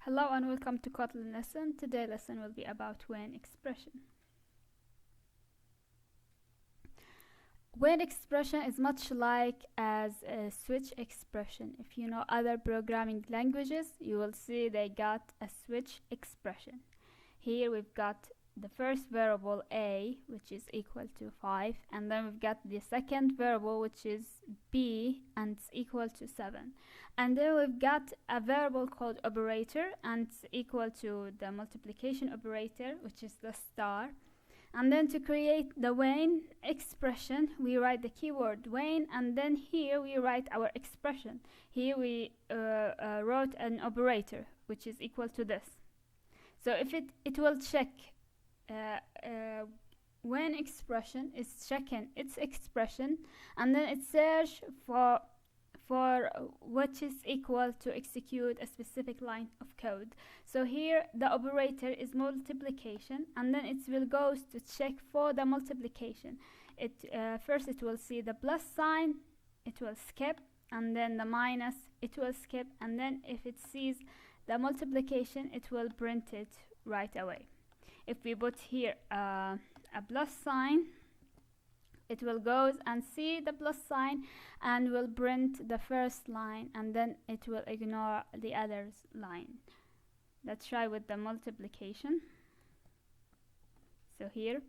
Hello and welcome to Kotlin lesson. Today's lesson will be about when expression. When expression is much like as a switch expression. If you know other programming languages, you will see they got a switch expression. Here we've got the first variable a, which is equal to 5, and then we've got the second variable, which is b, and it's equal to 7. And then we've got a variable called operator, and it's equal to the multiplication operator, which is the star. And then to create the when expression, we write the keyword when, and then here we write our expression. Here we wrote an operator, which is equal to this. So if it will check when expression is checking its expression, and then it search for which is equal to execute a specific line of code. So here the operator is multiplication, and then it will go to check for the multiplication. First it will see the plus sign, it will skip, and then the minus, it will skip, and then if it sees the multiplication, it will print it right away. If we put here a plus sign, it will go and see the plus sign and will print the first line, and then it will ignore the other line. Let's try with the multiplication. So here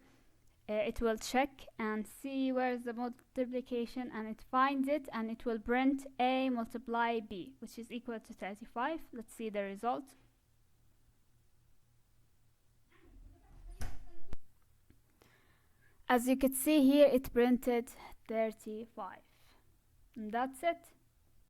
it will check and see where is the multiplication, and it finds it, and it will print a multiply b, which is equal to 35. Let's see the result. As you can see here, it printed 35. And that's it.